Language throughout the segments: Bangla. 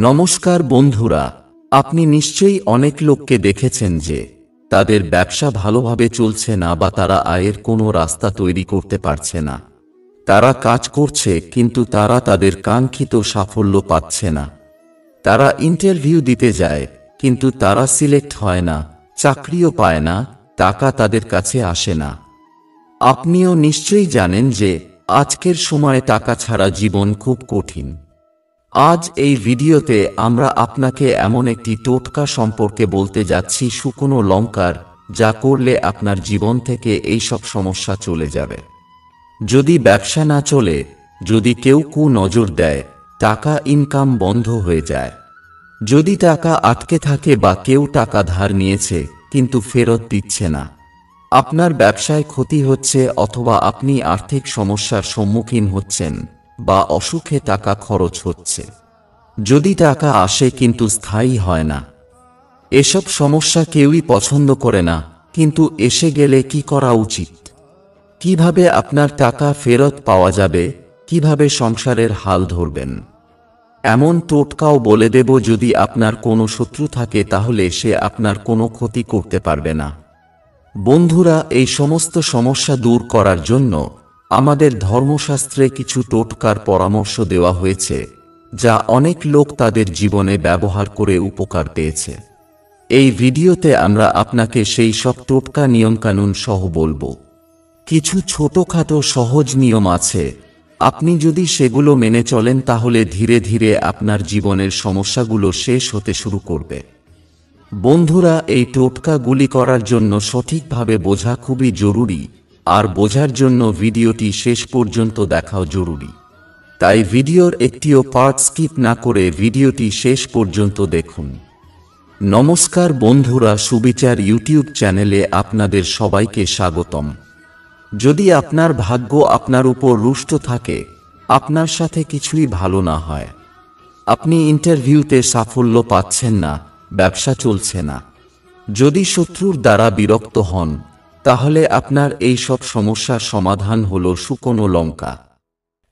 নমস্কার বন্ধুরা, আপনি নিশ্চয়ই অনেক লোককে দেখেছেন যে তাদের ব্যবসা ভালোভাবে চলছে না বা তারা আয়ের কোনো রাস্তা তৈরি করতে পারছে না। তারা কাজ করছে কিন্তু তারা তাদের কাঙ্ক্ষিত সাফল্য পাচ্ছে না। তারা ইন্টারভিউ দিতে যায় কিন্তু তারা সিলেক্ট হয় না, চাকরিও পায় না, টাকা তাদের কাছে আসে না। আপনিও নিশ্চয়ই জানেন যে আজকের সময়ে টাকা ছাড়া জীবন খুব কঠিন। আজ এই ভিডিওতে আমরা আপনাকে এমন একটি টোটকা সম্পর্কে বলতে যাচ্ছি, শুকনো লঙ্কার, যা করলে আপনার জীবন থেকে এই সব সমস্যা চলে যাবে। যদি ব্যবসা না চলে, যদি কেউ নজর দেয়, টাকা ইনকাম বন্ধ হয়ে যায়, যদি টাকা আটকে থাকে বা কেউ টাকা ধার নিয়েছে কিন্তু ফেরত দিচ্ছে না, আপনার ব্যবসায় ক্ষতি হচ্ছে অথবা আপনি আর্থিক সমস্যার সম্মুখীন হচ্ছেন বা অসুখে টাকা খরচ হচ্ছে, যদি টাকা আসে কিন্তু স্থায়ী হয় না, এসব সমস্যা কেউই পছন্দ করে না। কিন্তু এসে গেলে কি করা উচিত? কিভাবে আপনার টাকা ফেরত পাওয়া যাবে? কিভাবে সংসারের হাল ধরবেন? এমন টোটকাও বলে দেব, যদি আপনার কোনো শত্রু থাকে তাহলে সে আপনার কোনো ক্ষতি করতে পারবে না। বন্ধুরা, এই সমস্ত সমস্যা দূর করার জন্য আমাদের ধর্মশাস্ত্রে কিছু টোটকার পরামর্শ দেওয়া হয়েছে, যা অনেক লোক তাদের জীবনে ব্যবহার করে উপকার পেয়েছে। এই ভিডিওতে আমরা আপনাকে সেই সব টোটকা নিয়মকানুন সহ বলবো। কিছু ছোটখাটো সহজ নিয়ম আছে, আপনি যদি সেগুলো মেনে চলেন তাহলে ধীরে ধীরে আপনার জীবনের সমস্যাগুলো শেষ হতে শুরু করবে। বন্ধুরা, এই টোটকাগুলি করার জন্য সঠিকভাবে বোঝা খুবই জরুরি, আর বোঝার জন্য ভিডিওটি শেষ পর্যন্ত দেখাও জরুরি। তাই ভিডিওর একটিও পার্ট স্কিপ না করে ভিডিওটি শেষ পর্যন্ত দেখুন। নমস্কার বন্ধুরা, সুবিচার ইউটিউব চ্যানেলে আপনাদের সবাইকে স্বাগতম। যদি আপনার ভাগ্য আপনার উপর রুষ্ট থাকে, আপনার সাথে কিছুই ভালো না হয়, আপনি ইন্টারভিউতে সাফল্য পাচ্ছেন না, ব্যবসা চলছে না, যদি শত্রুর দ্বারা বিরক্ত হন, তাহলে আপনার এই সব সমস্যার সমাধান হলো শুকনো লঙ্কা।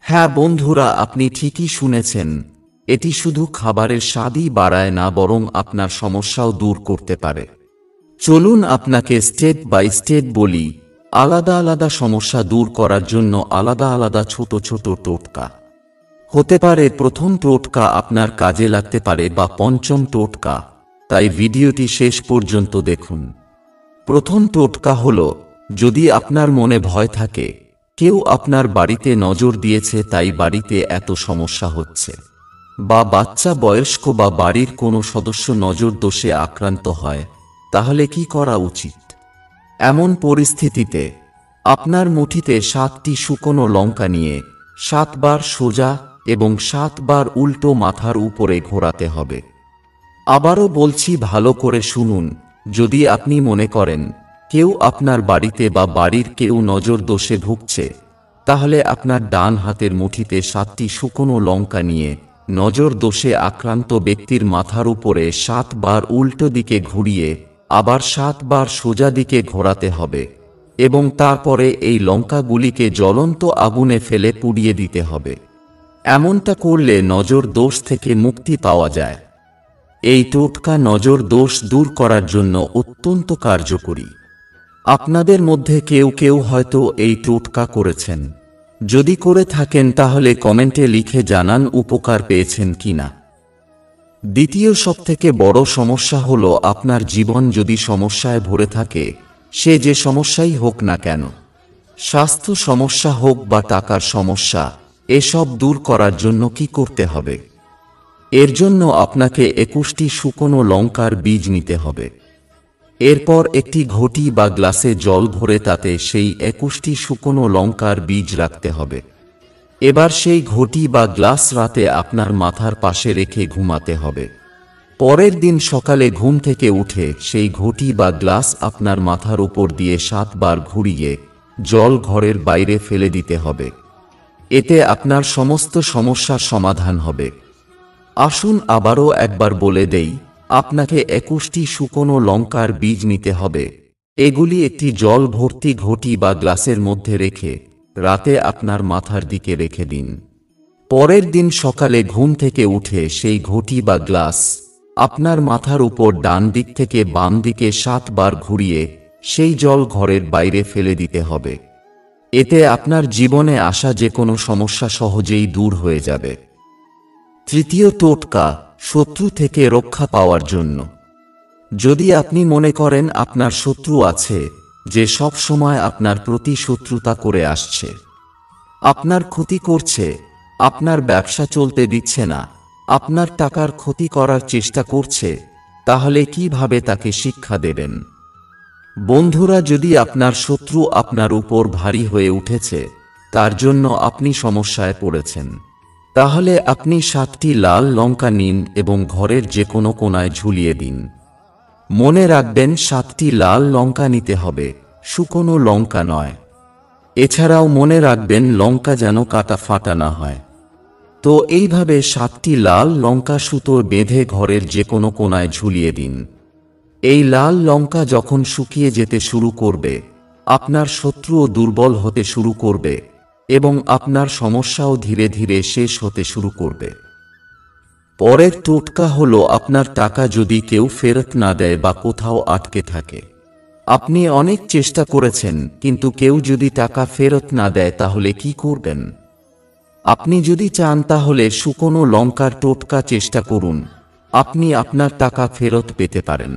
হ্যাঁ বন্ধুরা, আপনি ঠিকই শুনেছেন, এটি শুধু খাবারের স্বাদই বাড়ায় না, বরং আপনার সমস্যাও দূর করতে পারে। চলুন আপনাকে স্টেপ বাই স্টেপ বলি, আলাদা আলাদা সমস্যা দূর করার জন্য আলাদা আলাদা ছোট ছোট টোটকা হতে পারে। প্রথম টোটকা আপনার কাজে লাগতে পারে বা পঞ্চম টোটকা, তাই ভিডিওটি শেষ পর্যন্ত দেখুন। প্রথম টোটকা হলো, যদি আপনার মনে ভয় থাকে কেউ আপনার বাড়িতে নজর দিয়েছে তাই বাড়িতে এত সমস্যা হচ্ছে, বা বাচ্চা, বয়স্ক বা বাড়ির কোনো সদস্য নজর দোষে আক্রান্ত হয়, তাহলে কি করা উচিত? এমন পরিস্থিতিতে আপনার মুঠিতে 7টি শুকনো লঙ্কা নিয়ে 7 বার সোজা এবং 7 বার উল্টো মাথার উপরে ঘোরাতে হবে। আবারও বলছি, ভালো করে শুনুন। যদি আপনি মনে করেন কেউ আপনার বাড়িতে বা বাড়ির কেউ নজর দোষে ভুগছে, তাহলে আপনার ডান হাতের মুঠিতে 7টি শুকনো লঙ্কা নিয়ে নজর দোষে আক্রান্ত ব্যক্তির মাথার উপরে 7 বার উল্টো দিকে ঘুরিয়ে আবার 7 বার সোজা দিকে ঘোরাতে হবে এবং তারপরে এই লঙ্কাগুলিকে জ্বলন্ত আগুনে ফেলে পুড়িয়ে দিতে হবে। এমনটা করলে নজর দোষ থেকে মুক্তি পাওয়া যায়। এই টোটকা নজর দোষ দূর করার জন্য অত্যন্ত কার্যকরী। আপনাদের মধ্যে কেউ কেউ হয়তো এই টোটকা করেছেন। যদি করে থাকেন তাহলে কমেন্টে লিখে জানান উপকার পেয়েছেন কিনা। দ্বিতীয় সবথেকে বড় সমস্যা হলো, আপনার জীবন যদি সমস্যায় ভরে থাকে, সে যে সমস্যাই হোক না কেন, স্বাস্থ্য সমস্যা হোক বা টাকার সমস্যা, এসব দূর করার জন্য কি করতে হবে? এর জন্য আপনাকে 21টি শুকনো লঙ্কার বীজ নিতে হবে। এরপর একটি ঘটি বা গ্লাসে জল ভরে তাতে সেই 21টি শুকনো লঙ্কার বীজ রাখতে হবে। এবার সেই ঘটি বা গ্লাস রাতে আপনার মাথার পাশে রেখে ঘুমাতে হবে। পরের দিন সকালে ঘুম থেকে উঠে সেই ঘটি বা গ্লাস আপনার মাথার উপর দিয়ে 7 বার ঘুরিয়ে জল ঘরের বাইরে ফেলে দিতে হবে। এতে আপনার সমস্ত সমস্যার সমাধান হবে। আসুন আবারও একবার বলে দেই, আপনাকে 21টি শুকনো লঙ্কার বীজ নিতে হবে। এগুলি একটি জল ভর্তি ঘটি বা গ্লাসের মধ্যে রেখে রাতে আপনার মাথার দিকে রেখে দিন। পরের দিন সকালে ঘুম থেকে উঠে সেই ঘটি বা গ্লাস আপনার মাথার উপর ডান দিক থেকে বাম দিকে 7 বার ঘুরিয়ে সেই জল ঘরের বাইরে ফেলে দিতে হবে। এতে আপনার জীবনে আসা যে কোনো সমস্যা সহজেই দূর হয়ে যাবে। তৃতীয় টোটকা, শত্রু থেকে রক্ষা পাওয়ার জন্য। যদি আপনি মনে করেন আপনার শত্রু আছে যে সব সময় আপনার প্রতি শত্রুতা করে আসছে, আপনার ক্ষতি করছে, আপনার ব্যবসা চলতে দিচ্ছে না, আপনার টাকার ক্ষতি করার চেষ্টা করছে, তাহলে কিভাবে তাকে শিক্ষা দেবেন? বন্ধুরা, যদি আপনার শত্রু আপনার উপর ভারী হয়ে উঠেছে, তার জন্য আপনি সমস্যায় পড়েছেন, তাহলে আপনি 7টি লাল লঙ্কা নিন এবং ঘরের যে কোনো কোণায় ঝুলিয়ে দিন। মনে রাখবেন 7টি লাল লঙ্কা নিতে হবে, শুকনো লঙ্কা নয়। এছাড়াও মনে রাখবেন লঙ্কা যেন কাটা ফাটা না হয়। তো এইভাবে 7টি লাল লঙ্কা সুতোয় বেঁধে ঘরের যে কোনো কোণায় ঝুলিয়ে দিন। এই লাল লঙ্কা যখন শুকিয়ে যেতে শুরু করবে, আপনার শত্রুও দুর্বল হতে শুরু করবে এবং আপনার সমস্যাও ধীরে ধীরে শেষ হতে শুরু করবে। পরের টোটকা হলো, আপনার টাকা যদি কেউ ফেরত না দেয় বা কোথাও আটকে থাকে। আপনি অনেক চেষ্টা করেছেন, কিন্তু কেউ যদি টাকা ফেরত না দেয় তাহলে কি করবেন? আপনি যদি চান তাহলে শুকনো লঙ্কার টোটকা চেষ্টা করুন, আপনি আপনার টাকা ফেরত পেতে পারেন।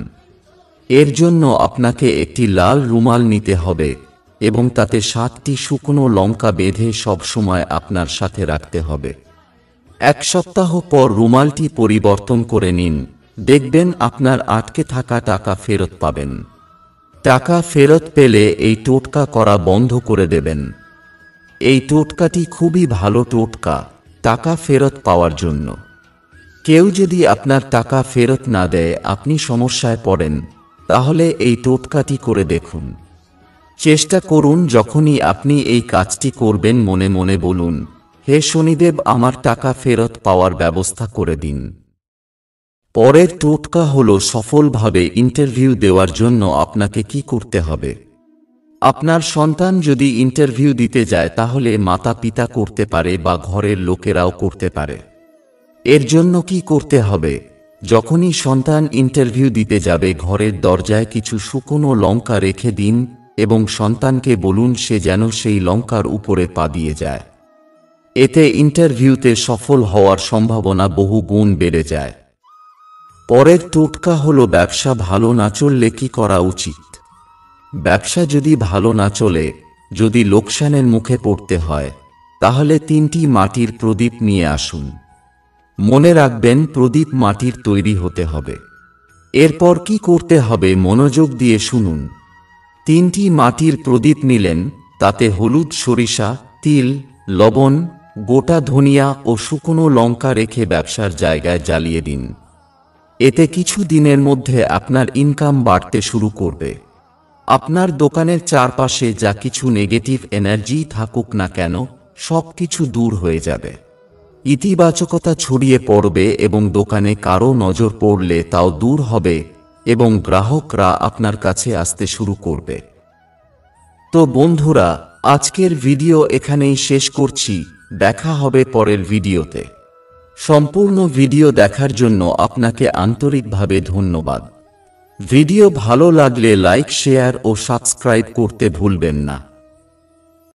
এর জন্য আপনাকে একটি লাল রুমাল নিতে হবে এবং তাতে 7টি শুকনো লঙ্কা বেঁধে সব সময় আপনার সাথে রাখতে হবে। 1 সপ্তাহ পর রুমালটি পরিবর্তন করে নিন, দেখবেন আপনার আটকে থাকা টাকা ফেরত পাবেন। টাকা ফেরত পেলে এই টোটকা করা বন্ধ করে দেবেন। এই টোটকাটি খুবই ভালো টোটকা টাকা ফেরত পাওয়ার জন্য। কেউ যদি আপনার টাকা ফেরত না দেয়, আপনি সমস্যায় পড়েন, তাহলে এই টোটকাটি করে দেখুন। চেষ্টা করুন, যখনই আপনি এই কাজটি করবেন মনে মনে বলুন, হে শনিদেব, আমার টাকা ফেরত পাওয়ার ব্যবস্থা করে দিন। পরের টোটকা হলো, সফলভাবে ইন্টারভিউ দেওয়ার জন্য আপনাকে কি করতে হবে। আপনার সন্তান যদি ইন্টারভিউ দিতে যায়, তাহলে মাতা পিতা করতে পারে বা ঘরের লোকেরাও করতে পারে। এর জন্য কি করতে হবে? যখনই সন্তান ইন্টারভিউ দিতে যাবে, ঘরের দরজায় কিছু শুকনো লঙ্কা রেখে দিন এবং সন্তানকে বলুন সে যেন সেই লঙ্কার উপরে পা দিয়ে যায়। এতে ইন্টারভিউতে সফল হওয়ার সম্ভাবনা বহু গুণ বেড়ে যায়। পরের টোটকা হলো, ব্যবসা ভালো না চললে কি করা উচিত। ব্যবসা যদি ভালো না চলে, যদি লোকসানের মুখে পড়তে হয়, তাহলে 3টি মাটির প্রদীপ নিয়ে আসুন। মনে রাখবেন, প্রদীপ মাটির তৈরি হতে হবে। এরপর কি করতে হবে মনোযোগ দিয়ে শুনুন। 3টি মাটির প্রদীপ নিলেন, তাতে হলুদ, সরিষা, তিল, লবণ, গোটা ধনিয়া ও শুকনো লঙ্কা রেখে ব্যবসার জায়গায় জ্বালিয়ে দিন। এতে কিছু দিনের মধ্যে আপনার ইনকাম বাড়তে শুরু করবে। আপনার দোকানের চারপাশে যা কিছু নেগেটিভ এনার্জি থাকুক না কেন, সব কিছু দূর হয়ে যাবে। ইতিবাচকতা ছড়িয়ে পড়বে এবং দোকানে কারো নজর পড়লে তাও দূর হবে এবং গ্রাহকরা আপনার কাছে আসতে শুরু করবে। তো বন্ধুরা, আজকের ভিডিও এখানেই শেষ করছি। দেখা হবে পরের ভিডিওতে। সম্পূর্ণ ভিডিও দেখার জন্য আপনাকে আন্তরিকভাবে ধন্যবাদ। ভিডিও ভালো লাগলে লাইক, শেয়ার ও সাবস্ক্রাইব করতে ভুলবেন না।